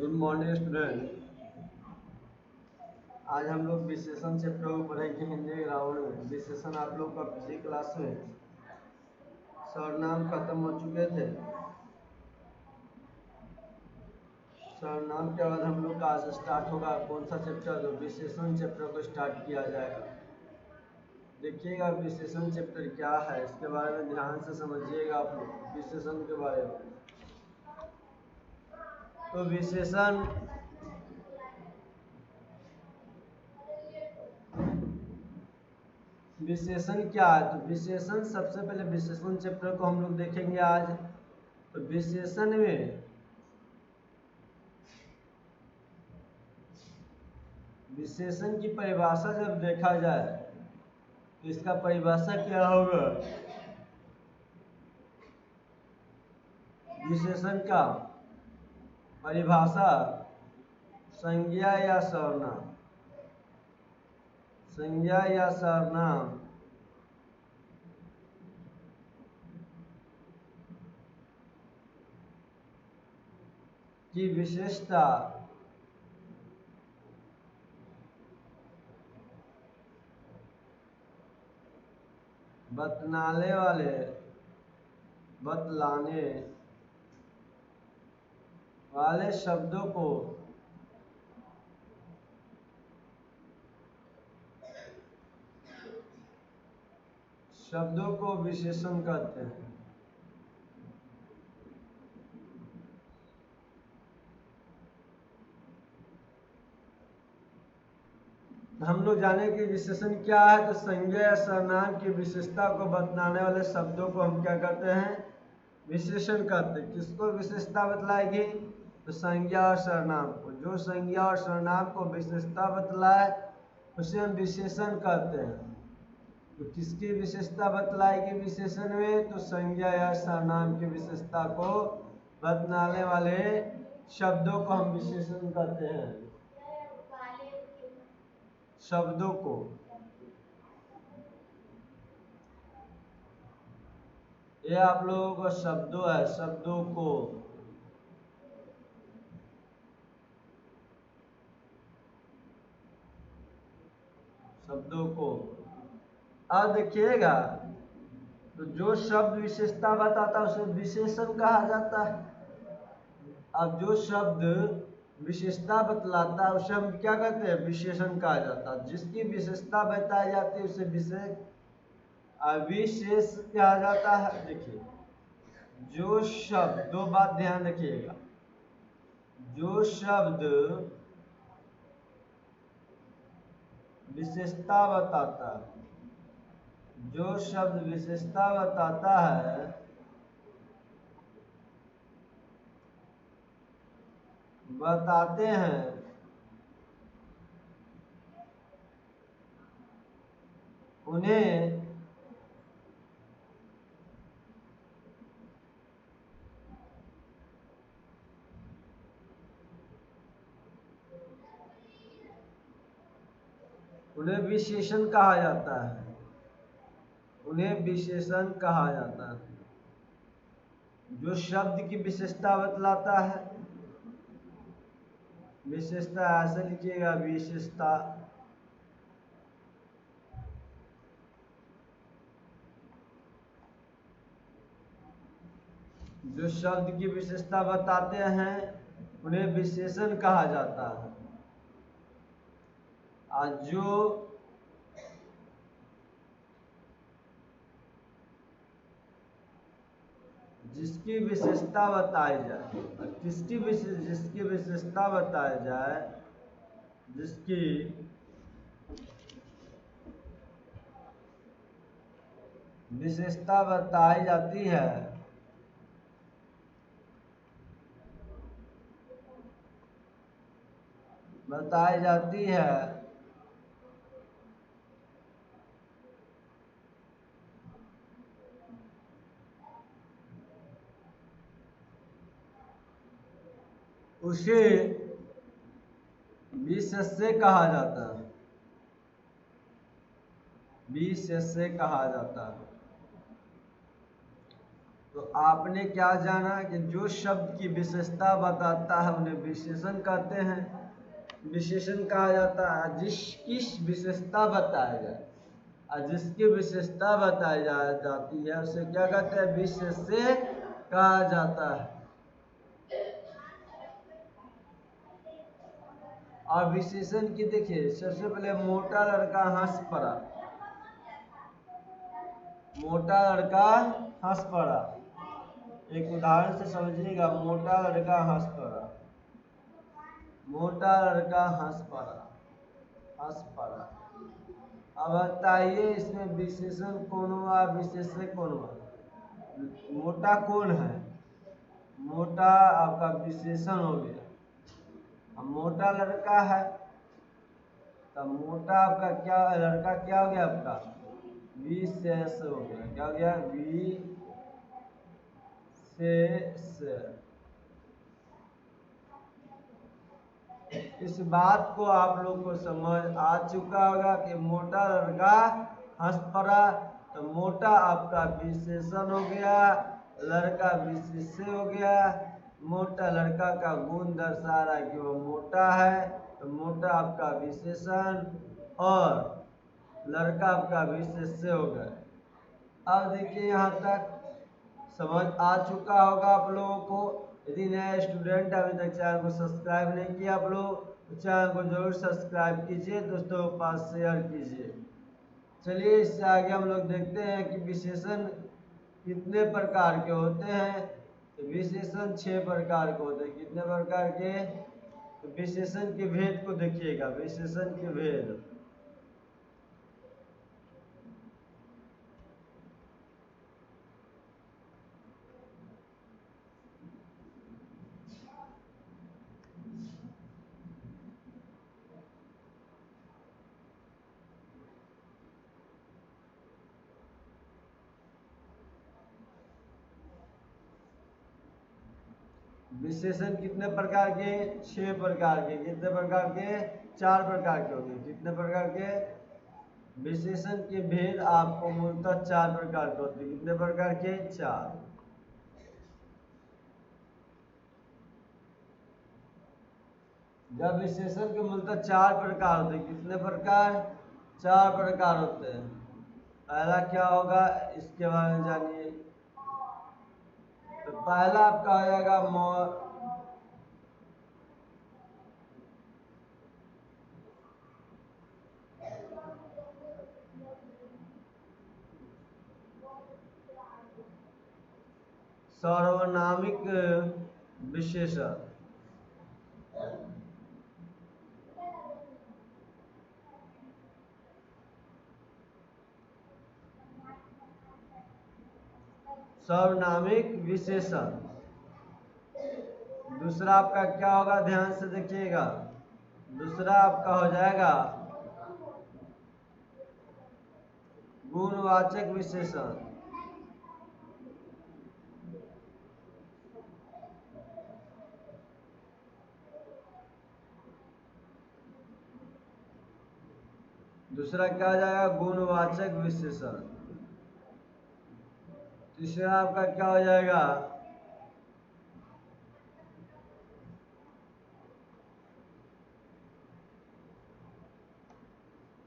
Good morning student. आज हम लोग विशेषण चैप्टर को पढ़ेंगे हिंदी ग्रामर में। विशेषण आप लोग का पिछली क्लास में सर्वनाम खत्म हो चुके थे। सर्वनाम के बाद हम लोग का आज स्टार्ट होगा कौन सा चैप्टर, तो विशेषण चैप्टर को स्टार्ट किया जाएगा। देखिएगा विशेषण चैप्टर क्या है, इसके बारे में ध्यान से समझिएगा आप लोग विशेषण के बारे में। तो विशेषण क्या है, तो विशेषण सबसे पहले विशेषण चैप्टर को हम लोग देखेंगे आज। तो विशेषण की परिभाषा जब देखा जाए तो इसका परिभाषा क्या होगा। विशेषण का परिभाषा संज्ञा या सर्वनाम, संज्ञा या सर्वनाम की विशेषता बतलाने वाले शब्दों को विशेषण कहते हैं। हम लोग जाने कि विशेषण क्या है, तो संज्ञा या सर्वनाम की विशेषता को बतलाने वाले शब्दों को हम क्या कहते हैं, विशेषण कहते हैं। किसको विशेषता बतलाएगी, तो संज्ञा और सर्वनाम को। जो संज्ञा और सर्वनाम को विशेषता बतलाए उसे हम विशेषण कहते हैं। तो किसकी विशेषता बतलाएगी विशेषण में, तो संज्ञा या सर्वनाम की विशेषता को बतलाने वाले शब्दों को हम विशेषण कहते हैं। शब्दों को ये आप लोगों को शब्दों है, शब्दों को अब देखिएगा, तो जो शब्द विशेषता बताता है उसे विशेषण कहा जाता है। अब जो शब्द विशेषता बतलाता है उसे हम क्या कहते हैं, विशेषण कहा जाता है। जिसकी विशेषता बताई जाती है उसे विशेष कहा जाता है। देखिए जो शब्द, दो बात ध्यान रखिएगा, जो शब्द विशेषता बताता है, जो शब्द विशेषता बताता है बताते हैं उन्हें विशेषण कहा जाता है। उन्हें विशेषण कहा जाता है। जो शब्द की विशेषता बतलाता है, विशेषता ऐसे लिखिएगा, विशेषता जो शब्द की विशेषता बताते हैं उन्हें विशेषण कहा जाता है। आज जो जिसकी विशेषता बताई जाए, जिसकी विशेषता बताई जाए, जिसकी विशेषता बताई जाती है उसे विशेष्य कहा जाता है। विशेष्य कहा जाता है। तो आपने क्या जाना कि जो शब्द की विशेषता बताता है उन्हें विशेषण कहते हैं। विशेषण कहा जाता है किस विशेषता बताया जाए और जिसकी विशेषता बताई जाती है उसे क्या कहते हैं, विशेष्य कहा जाता है। और विशेषण की देखिए, सबसे पहले मोटा लड़का हंस पड़ा। मोटा लड़का हंस पड़ा, एक उदाहरण से समझिएगा। मोटा लड़का हंस पड़ा, मोटा लड़का हंस पड़ा, हंस पड़ा। अब बताइए इसमें विशेषण कौन हुआ, विशेष्य कौन हुआ? मोटा कौन है? मोटा आपका विशेषण हो गया। अब मोटा लड़का है तब मोटा आपका क्या, लड़का क्या हो गया आपका, विशेष हो गया। क्या हो गया, विशेष। इस बात को आप लोग को समझ आ चुका होगा कि मोटा लड़का हंस पड़ा तो मोटा आपका विशेषण हो गया, लड़का विशेष्य हो गया। मोटा लड़का का गुण दर्शा रहा है कि वो मोटा है तो मोटा आपका विशेषण और लड़का आपका विशेष्य हो गया। अब देखिए यहाँ तक समझ आ चुका होगा आप लोगों को। यदि नया स्टूडेंट अभी तक चैनल को सब्सक्राइब नहीं किया आप लोग तो चैनल को जरूर सब्सक्राइब कीजिए, दोस्तों के पास शेयर कीजिए। चलिए इससे आगे हम लोग देखते हैं कि विशेषण कितने प्रकार के होते हैं। तो विशेषण 6 प्रकार के होते हैं। कितने प्रकार के? तो विशेषण के भेद को देखिएगा, विशेषण के भेद। विशेषण कितने प्रकार के? 6 प्रकार के। कितने प्रकार के? 4 प्रकार के होते हैं। कितने प्रकार के? विशेषण के भेद आपको मूलतः 4 प्रकार के होते हैं। कितने प्रकार के? 4। जब विशेषण के मूलतः 4 प्रकार होते हैं। कितने प्रकार? 4 प्रकार होते हैं। पहला क्या होगा इसके बारे में जानिए। तो पहला आपका हो जाएगा सार्वनामिक विशेषण। सार्वनामिक विशेषण। दूसरा आपका क्या होगा, ध्यान से देखिएगा। दूसरा आपका हो जाएगा गुणवाचक विशेषण। दूसरा क्या हो जाएगा, गुणवाचक विशेषण। तीसरा आपका क्या हो जाएगा,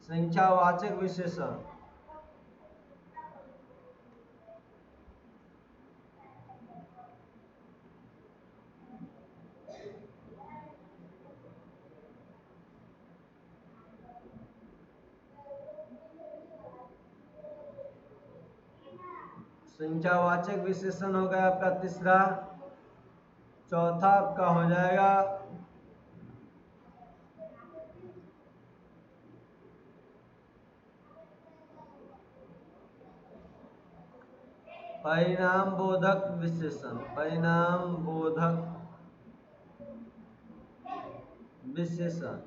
संख्यावाचक विशेषण। संख्यावाचक विशेषण हो गया आपका तीसरा। चौथा आपका हो जाएगा परिणाम बोधक विशेषण। परिणाम बोधक विशेषण।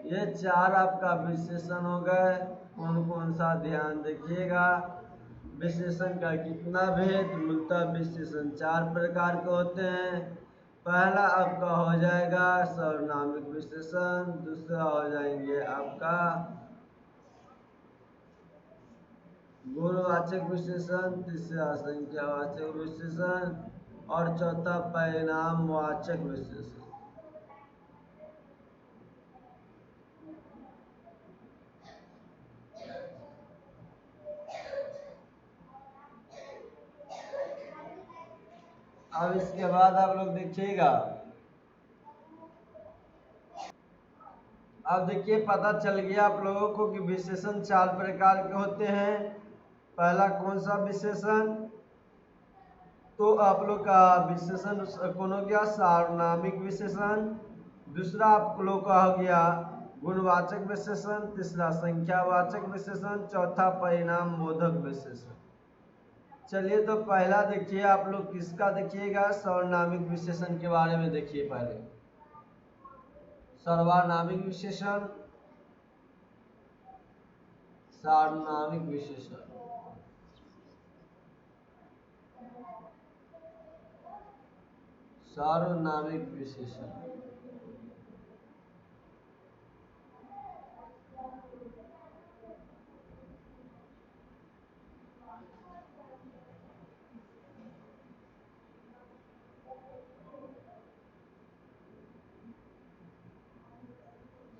ये 4 आपका विशेषण हो गए। कौन कौन सा, ध्यान देखिएगा। विशेषण का कितना भेद? मूलतः विशेषण 4 प्रकार के होते हैं। पहला आपका हो जाएगा सार्वनामिक विशेषण। दूसरा हो जाएंगे आपका गुणवाचक विशेषण, तीसरा संख्यावाचक विशेषण और चौथा परिणामवाचक विशेषण। अब इसके बाद आप लोग देखिएगा, अब देखिए पता चल गया आप लोगों को कि विशेषण 4 प्रकार के होते हैं। पहला कौन सा विशेषण, तो आप लोग का विशेषण कौन हो गया, सार्वनामिक विशेषण। दूसरा आप लोग का हो गया गुणवाचक विशेषण, तीसरा संख्यावाचक विशेषण, चौथा परिणाम बोधक विशेषण। चलिए तो पहला देखिए आप लोग किसका देखिएगा, सार्वनामिक विशेषण के बारे में देखिए। पहले सर्वनामिक विशेषण, सार्वनामिक विशेषण। सार्वनामिक विशेषण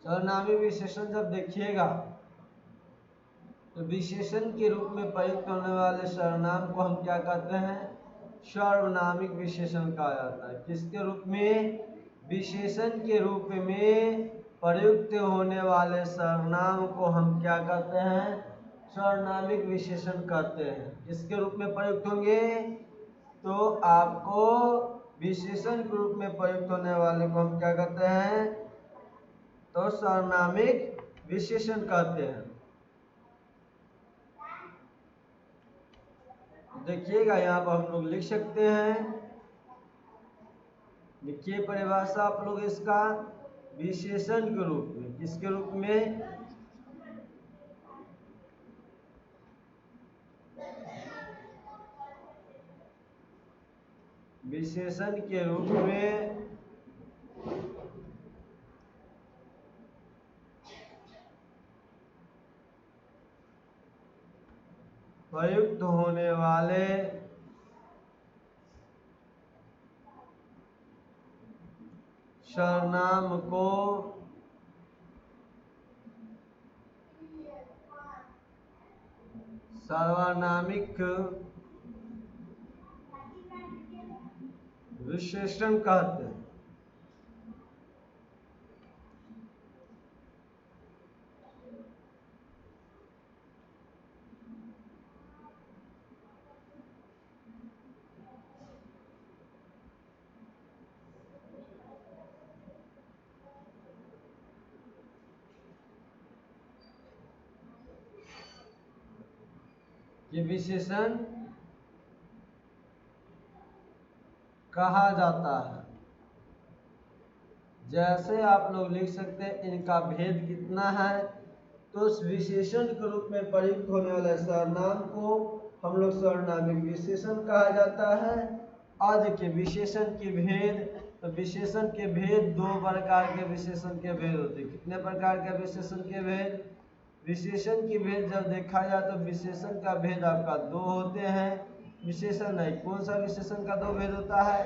सर्वनामिक विशेषण जब देखिएगा तो विशेषण के रूप में प्रयुक्त होने वाले सर्वनाम को हम क्या कहते हैं, सार्वनामिक विशेषण कहा जाता है। किसके रूप में, विशेषण के रूप में प्रयुक्त होने वाले सर्वनाम को हम क्या कहते हैं, सार्वनामिक विशेषण कहते हैं। किसके रूप में प्रयुक्त होंगे, तो आपको विशेषण के रूप में प्रयुक्त होने वाले को हम क्या कहते हैं, तो सार्वनामिक विशेषण कहते हैं। देखिएगा यहाँ पर हम लोग लिख सकते हैं, लिखिए परिभाषा आप लोग इसका, विशेषण के रूप में। किसके रूप में, विशेषण के रूप में प्रयुक्त होने वाले सर्वनाम को सार्वनामिक विशेषण कहते हैं। ये विशेषण कहा जाता है। जैसे आप लोग लिख सकते हैं, इनका भेद कितना है, तो उस विशेषण के रूप में प्रयुक्त होने वाले सर्वनाम को हम लोग सर्वनामिक विशेषण कहा जाता है। और देखिए विशेषण के भेद, तो विशेषण के भेद दो प्रकार के विशेषण के भेद होते हैं। कितने प्रकार के विशेषण के भेद, विशेषण के भेद जब देखा जाए तो विशेषण का भेद आपका दो होते हैं। विशेषण नहीं, कौन सा विशेषण का दो भेद होता है,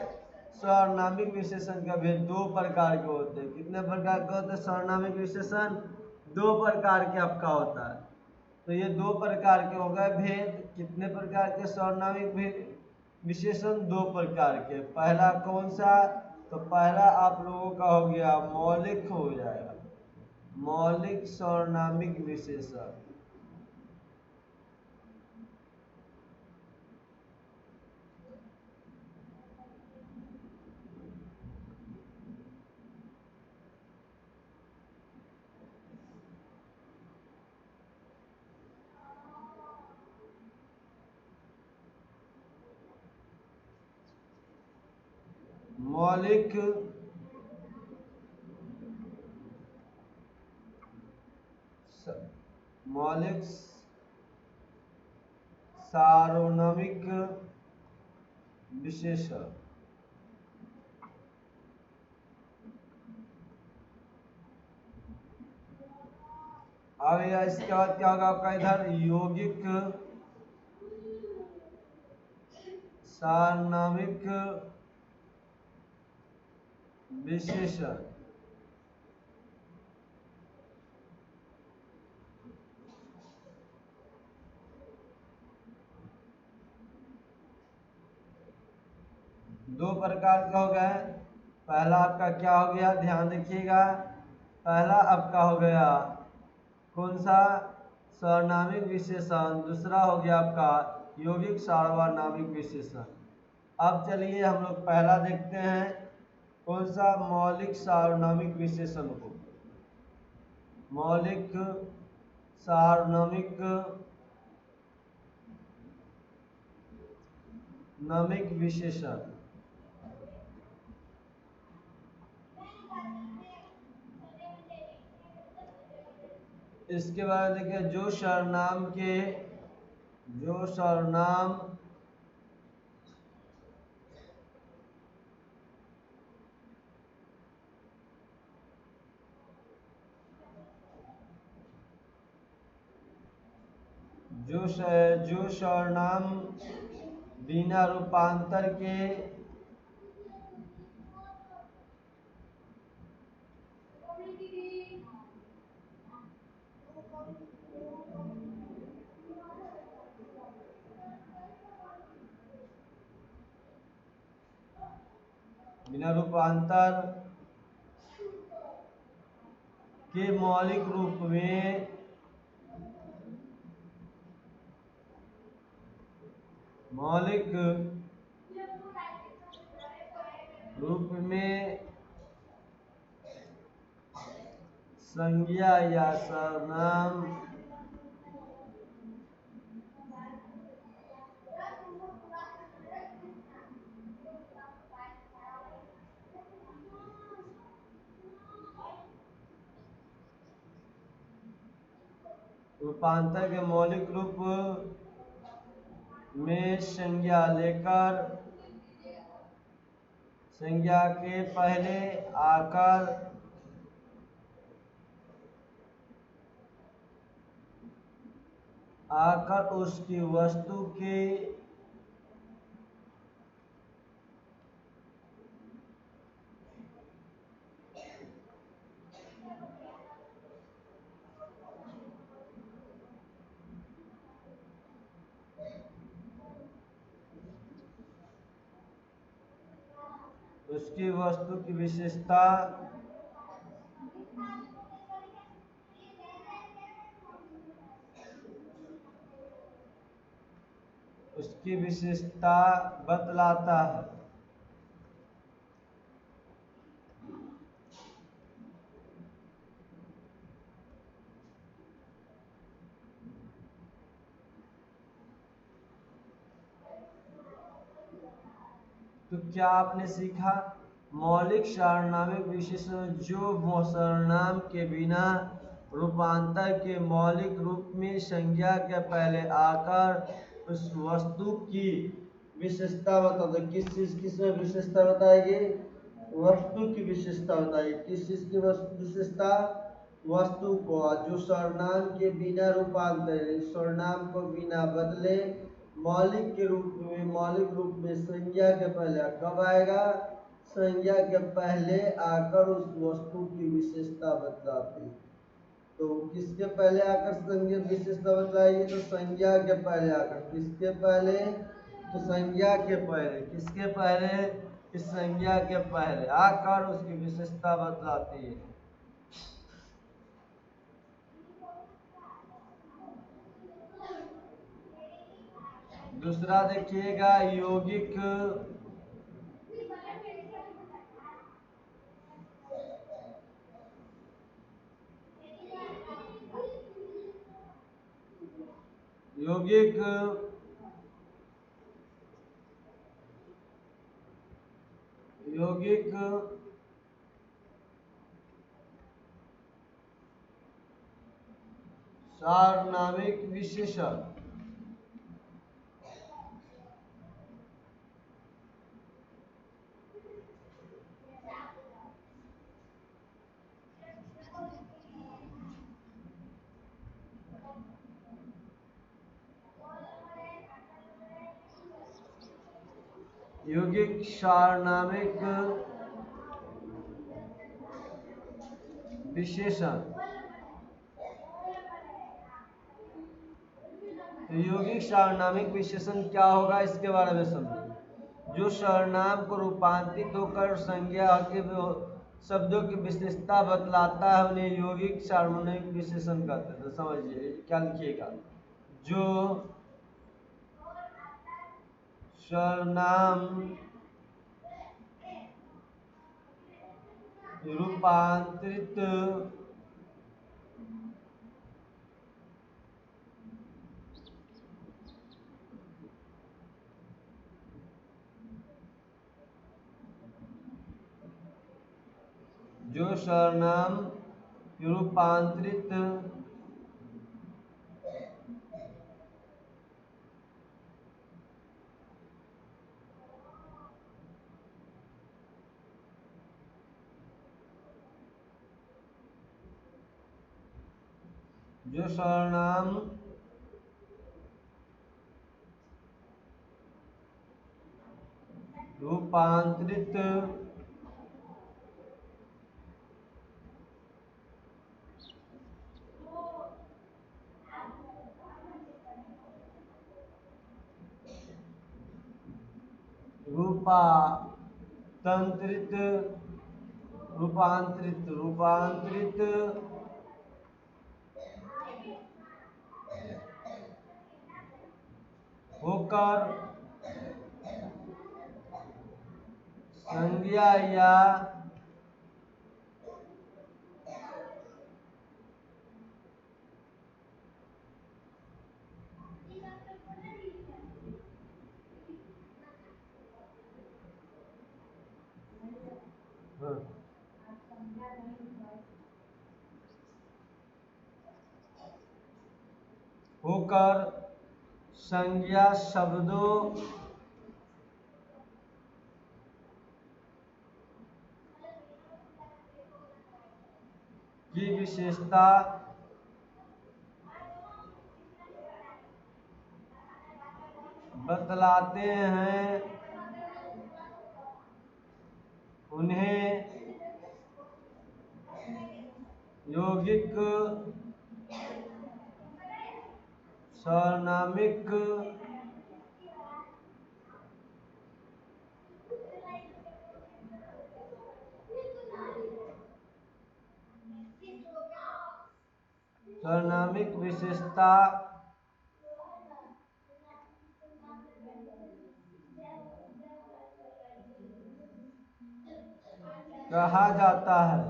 सार्वनामिक विशेषण का भेद दो प्रकार के होते हैं। कितने प्रकार के होते हैं, सार्वनामिक विशेषण दो प्रकार के आपका होता है। तो ये दो प्रकार के हो गए भेद। कितने प्रकार के सार्वनामिक भेद विशेषण, दो प्रकार के। पहला कौन सा, तो पहला आप लोगों का हो गया मौलिक, हो जाएगा मौलिक सार्वनामिक विशेषण। मौलिक मौलिक सार्वनामिक विशेषण। अब इसके बाद क्या होगा आपका, इधर यौगिक सार्वनामिक विशेषण। दो प्रकार का हो गया है। पहला आपका क्या हो गया, ध्यान रखिएगा। पहला आपका हो गया कौन सा, सार्वनामिक विशेषण। दूसरा हो गया आपका यौगिक सार्वनामिक विशेषण। अब चलिए हम लोग पहला देखते हैं, कौन सा, मौलिक सार्वनामिक विशेषण को। मौलिक सार्वनामिक नामिक विशेषण। इसके बाद देखिए, जो सर्वनाम जो सर्वनाम बिना रूपांतर के बिना रूपांतर के मौलिक रूप में संज्ञा या सर्वनाम रूपांतर के मौलिक रूप में संज्ञा लेकर, संज्ञा के पहले आकर उसकी वस्तु के की विशेषता बतलाता है। तो क्या आपने सीखा, मौलिक सार्वनामिक विशेषण जो सर्वनाम के बिना रूपांतर के मौलिक रूप में संज्ञा के पहले आकर उस वस्तु की विशेषता बताते। किस चीज की विशेषता बताएगी, वस्तु की विशेषता बताएगी। किस चीज की विशेषता, वस्तु को। जो सर्वनाम के बिना रूपांतर, सर्वनाम को बिना बदले मौलिक रूप में संज्ञा के पहले कब आएगा, संज्ञा के पहले आकर उस वस्तु की विशेषता बतलाती। तो किसके पहले आकर संज्ञा विशेषता बतलाएगी, तो संज्ञा के पहले आकर। किसके पहले, तो संज्ञा के पहले। किसके पहले, इस संज्ञा के पहले आकर उसकी विशेषता बतलाती है। दूसरा देखिएगा, यौगिक यौगिक यौगिक सार्वनामिक विशेषण। यौगिक सार्वनामिक विशेषण। तो यौगिक सार्वनामिक विशेषण क्या होगा इसके बारे में समझो। जो सर्वनाम को रूपांतरित होकर संज्ञा के शब्दों की विशेषता बतलाता है उन्हें यौगिक सार्वनामिक विशेषण कहते हैं। तो समझिए क्या लिखिएगा। जो सर्वनाम रूपांतरित जो सर्वनाम रूपांतरित जो सर्वनाम रूपांतरित रूपांतरित होकर संज्ञा या होकर संज्ञा शब्दों की विशेषता बतलाते हैं उन्हें यौगिक सार्वनामिक विशेषता कहा जाता है।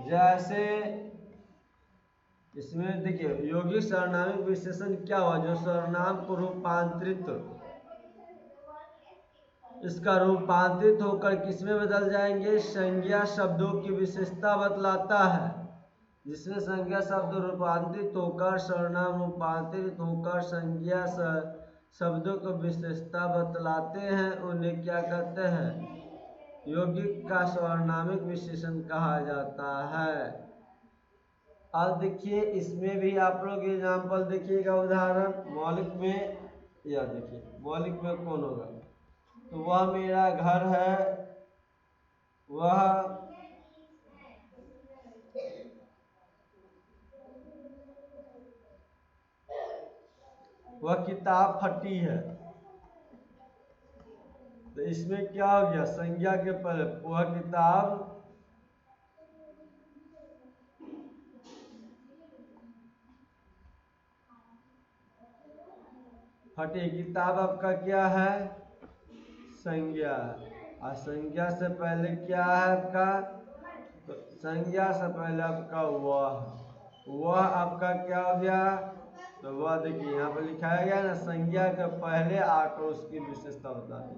जैसे इसमें देखिए यौगिक सार्वनामिक विशेषण क्या हुआ। जो सर्वनाम को रूपांतरित इसका रूपांतरित होकर किसमें बदल जाएंगे। संज्ञा शब्दों की विशेषता बतलाता है। जिसमें संज्ञा शब्द रूपांतरित होकर सर्वनाम रूपांतरित होकर संज्ञा शब्दों को विशेषता बतलाते हैं उन्हें क्या कहते हैं। यौगिक का सार्वनामिक विशेषण कहा जाता है। अब देखिए इसमें भी आप लोग एग्जाम्पल देखिएगा। उदाहरण मौलिक में या देखिए मौलिक में कौन होगा। तो वह मेरा घर है, वह किताब फटी है। तो इसमें क्या हो गया संज्ञा के पहले वह किताब फटी। किताब आपका क्या है संज्ञा। और संज्ञा से पहले क्या है आपका। तो संज्ञा से पहले आपका वह आपका क्या हो गया। तो वह देखिए यहाँ पर लिखाया गया ना संज्ञा के पहले आकर उसकी विशेषता बता दी।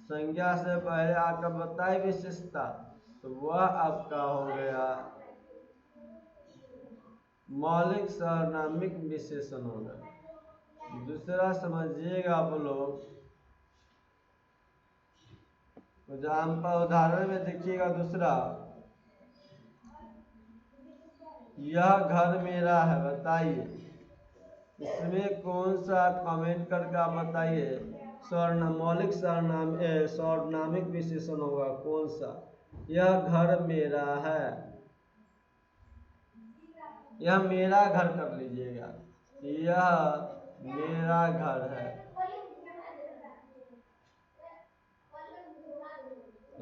संज्ञा से पहले आकर बताई विशेषता। तो वह आपका हो गया मौलिक सार्वनामिक विशेषण हो गया। दूसरा समझिएगा आप लोग। उदाहरण में देखिएगा दूसरा। यह घर मेरा है। बताइए इसमें कौन सा कमेंट करके आप बताइए सर्वनाम मौलिक सर्वनामिक विशेषण होगा कौन सा। यह घर मेरा है, यह मेरा घर कर लीजिएगा, यह मेरा घर है,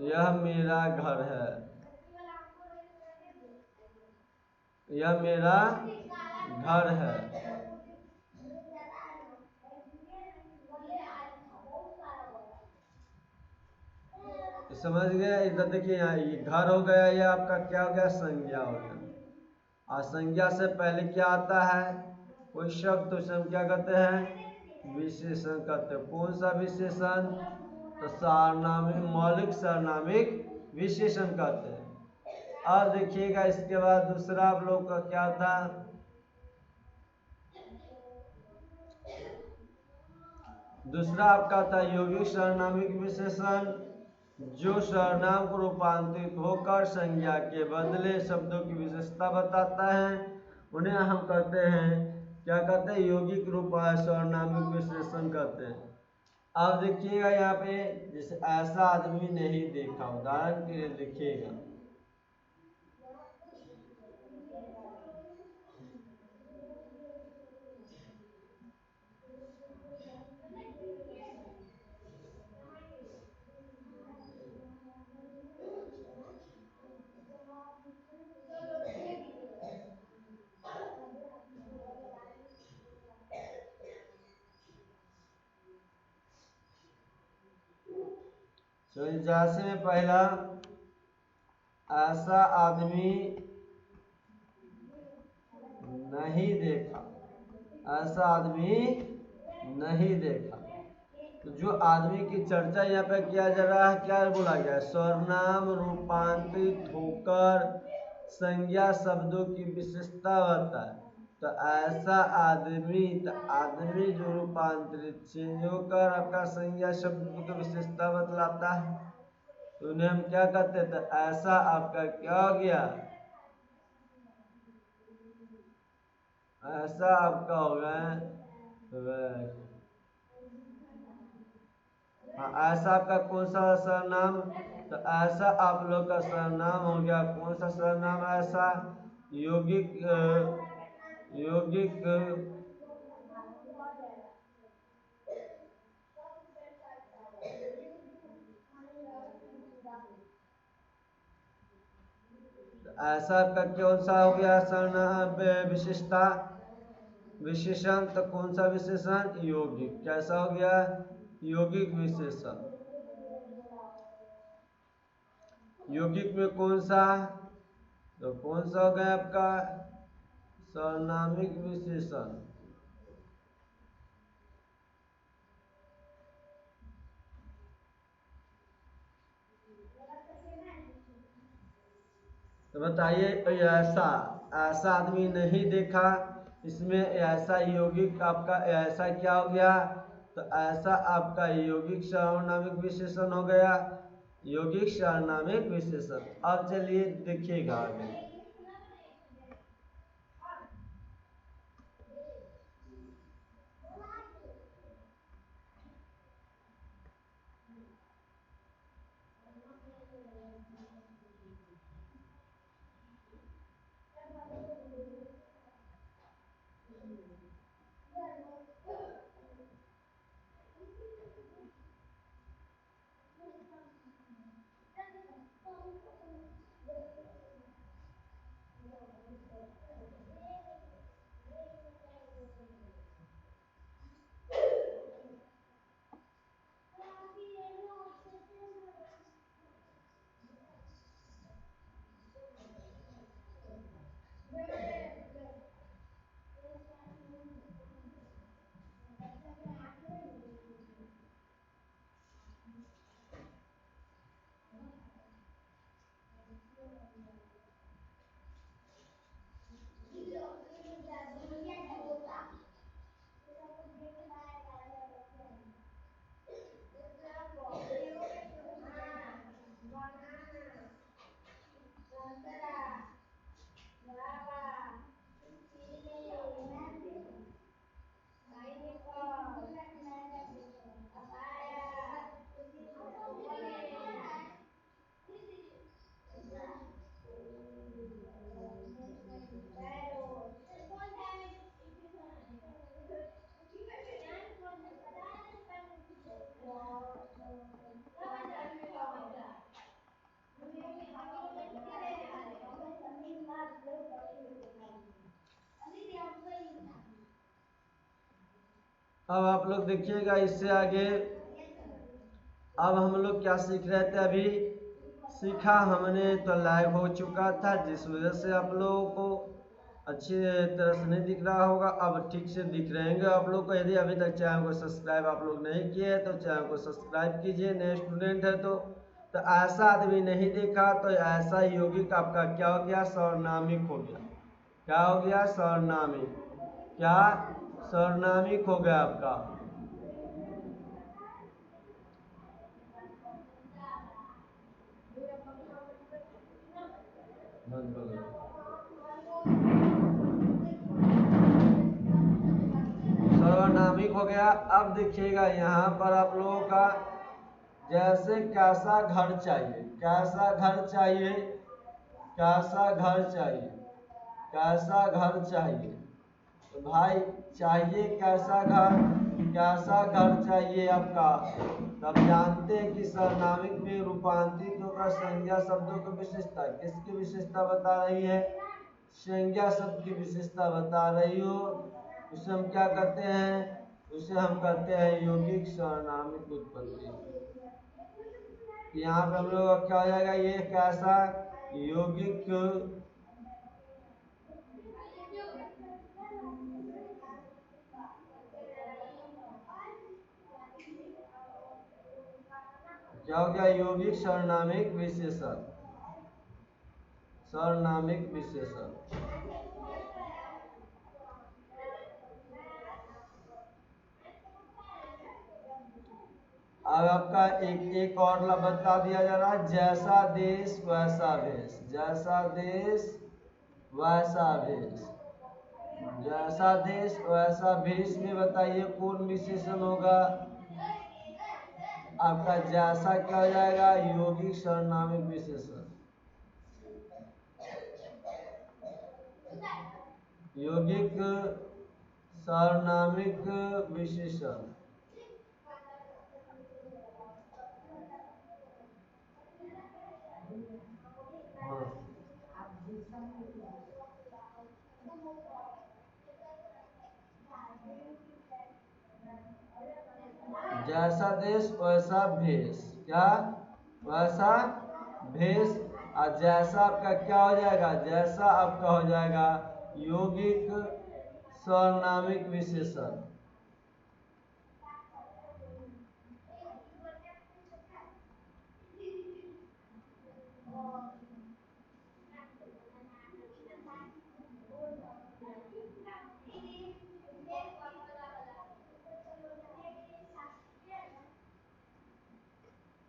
यह मेरा घर है, यह मेरा घर है। समझ गए। इधर देखिए यहाँ ये घर हो गया, ये आपका क्या हो गया संज्ञा हो गया। और संज्ञा से पहले क्या आता है कोई शब्द, तो उसे हम क्या कहते हैं विशेषण कहते हैं। कौन सा विशेषण, तो सार्वनामिक मौलिक सार्वनामिक विशेषण कहते हैं। अब देखिएगा इसके बाद दूसरा आप लोग का क्या था, दूसरा आपका था यौगिक सार्वनामिक विशेषण, जो सर्वनाम को रूपांतरित होकर संज्ञा के बदले शब्दों की विशेषता बताता है, उन्हें हम कहते हैं क्या कहते हैं यौगिक रूप सर्वनामिक विशेषण कहते हैं। अब देखिएगा यहाँ पे जैसे ऐसा आदमी नहीं देखा, उदाहरण के लिए देखिएगा जैसे में पहला ऐसा आदमी नहीं देखा, ऐसा आदमी नहीं देखा, तो जो आदमी की चर्चा यहाँ पे किया जा रहा है क्या बोला गया, सर्वनाम रूपांतरित होकर संज्ञा शब्दों की विशेषता होता है। तो ऐसा आदमी, तो आदमी जो रूपांतरित चेंज होकर आपका संज्ञा शब्द की विशेषता बतलाता है, तो उन्हें हम क्या कहते हैं, तो ऐसा आपका क्या हो गया, ऐसा आपका हो गया हाँ। ऐसा आपका कौन सा सरनाम, तो ऐसा आप लोग का सरनाम हो गया कौन सा सरनाम, ऐसा यौगिक यौगिक ऐसा आपका कौन सा हो गया सरनाम विशेषता विशेषण, तो कौन सा विशेषण यौगिक, कैसा हो गया यौगिक विशेषण। यौगिक में कौन सा, तो कौन सा हो गया आपका सर्वनामिक विशेषण। तो बताइए ऐसा, ऐसा आदमी नहीं देखा, इसमें ऐसा यौगिक आपका ऐसा क्या हो गया, तो ऐसा आपका यौगिक सार्वनामिक विशेषण हो गया, यौगिक सार्वनामिक विशेषण। अब चलिए देखिएगा आगे, अब आप लोग देखिएगा इससे आगे। अब हम लोग क्या सीख रहे थे, अभी सीखा हमने तो लाइव हो चुका था, जिस वजह से आप लोगों को अच्छी तरह से नहीं दिख रहा होगा। अब ठीक से दिख रहेंगे आप लोग को। यदि अभी तक चैनल को सब्सक्राइब आप लोग नहीं किए तो चैनल को सब्सक्राइब कीजिए। नए स्टूडेंट है तो ऐसा आदमी नहीं देखा तो ऐसा यौगिक आपका क्या हो गया, सर्वनामिक हो गया। क्या हो गया, सर्वनामिक। क्या, सर्वनामिक हो गया आपका। सर्वनामिक हो गया। अब देखिएगा यहाँ पर आप लोगों का, जैसे कैसा घर चाहिए, कैसा घर चाहिए, कैसा घर चाहिए, कैसा घर चाहिए। तो भाई चाहिए कैसा घर, कैसा घर चाहिए आपका। तब जानते हैं कि सर्वनामिक में रूपांतरित होकर संज्ञा शब्दों की विशेषता, किसकी विशेषता बता रही है, संज्ञा शब्द की विशेषता बता रही हो, उसे हम क्या करते हैं, उसे हम कहते हैं यौगिक सर्वनामिक उत्पत्ति। यहाँ पे हम लोग का क्या हो जाएगा, ये कैसा यौगिक, क्या हो गया, यौगिक सर्वनामिक विशेषण, सर्वनामिक विशेषण। अब आपका एक और बता दिया जा रहा है, जैसा देश वैसा भेष, जैसा देश वैसा भेष, जैसा देश वैसा भेष में बताइए कौन विशेषण होगा आपका। जैसा क्या हो जाएगा, यौगिक सर्वनामिक विशेषण, यौगिक सर्वनामिक विशेषण। हाँ, जैसा देश वैसा भेष, क्या, वैसा भेष। और जैसा आपका क्या हो जाएगा, जैसा आपका हो जाएगा यौगिक सर्वनामिक विशेषण।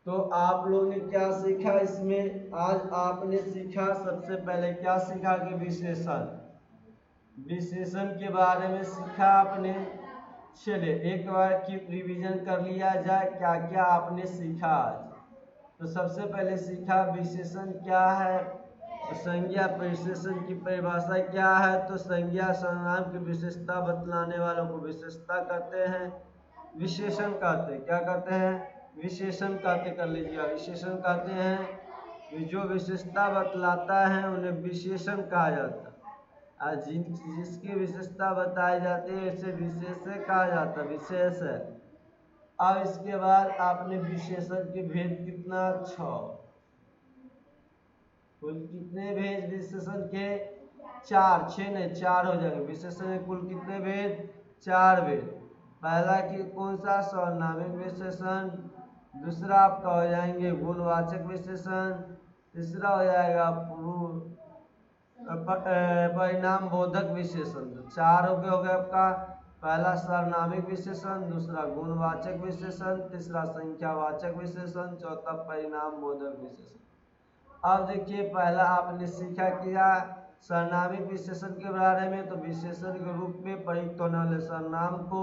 तो आप लोगों ने क्या सीखा इसमें, आज आपने सीखा सबसे पहले क्या सीखा कि विशेषण, विशेषण के बारे में सीखा आपने। चलिए एक बार की रिवीजन कर लिया जाए, क्या क्या आपने सीखा आज। तो सबसे पहले सीखा विशेषण क्या है, तो संज्ञा विशेषण की परिभाषा क्या है, तो संज्ञा सर्वनाम की विशेषता बतलाने वालों को विशेषता कहते हैं, विशेषण कहते हैं। क्या कहते हैं, विशेषण कहते, कर लीजिएगा, विशेषण कहते हैं। जो विशेषता बतलाता है उन्हें विशेषण कहा जाता है। और जिसकी विशेषता बताई जाती है इसे विशेष कहा जाता है, विशेष है। अब इसके बाद आपने विशेषण के भेद कितना, 6, कुल कितने भेद विशेषण के, 4, 6 नहीं 4 हो जाएंगे। विशेषण के कुल कितने भेद, 4 भेद। पहला कि कौन सा, सर्वनामिक विशेषण। दूसरा आपका हो जाएंगे गुणवाचक विशेषण। तीसरा हो जाएगा परिणाम बोधक विशेषण। 4 हो गया आपका। पहला सर्वनामिक विशेषण, दूसरा गुणवाचक विशेषण, तीसरा संख्यावाचक विशेषण, चौथा परिणाम बोधक विशेषण। अब देखिए पहला आपने सीखा किया सर्वनामिक विशेषण के बारे में। तो विशेषण के रूप में प्रयुक्त होने वाले सर्वनाम को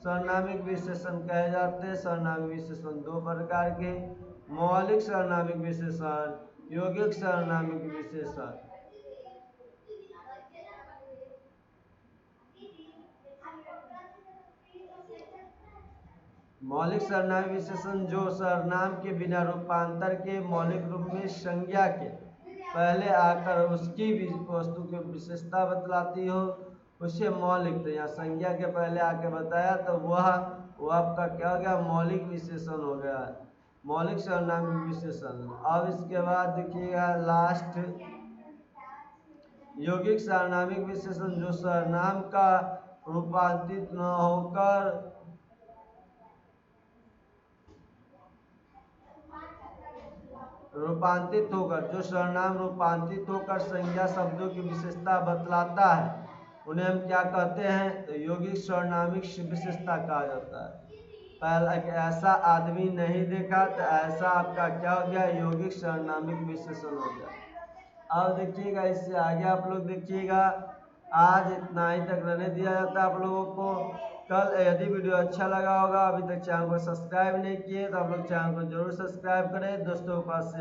सर्वनामिक विशेषण कहे जाते हैं। सर्वनामिक विशेषण 2 प्रकार के, मौलिक सर्वनामिक विशेषण, यौगिक सर्वनामिक विशेषण। मौलिक सर्वनाम विशेषण जो सर्वनाम के बिना रूपांतर के मौलिक रूप में संज्ञा के पहले आकर उसकी वस्तु की विशेषता बतलाती हो, उसे मौलिक। तो यहाँ संज्ञा के पहले आके बताया तो वह आपका क्या हो गया, मौलिक विशेषण हो गया, मौलिक सर्वनामिक विशेषण। अब इसके बाद देखिएगा लास्ट यौगिक सर्वनामिक विशेषण, जो सर्वनाम का रूपांतरित न होकर जो सर्वनाम रूपांतरित होकर संज्ञा शब्दों की विशेषता बतलाता है, उन्हें हम क्या कहते हैं, तो यौगिक सर्वनामिक विशेषता कहा जाता है। पहला एक ऐसा आदमी नहीं देखा, तो ऐसा आपका क्या हो गया, यौगिक सर्वनामिक विशेषण हो गया। अब देखिएगा इससे आगे आप लोग देखिएगा, आज इतना ही तक रहने दिया जाता है आप लोगों को। कल यदि वीडियो अच्छा लगा होगा, अभी तक चैनल को सब्सक्राइब नहीं किए तो आप लोग चैनल को जरूर सब्सक्राइब करें, दोस्तों के पास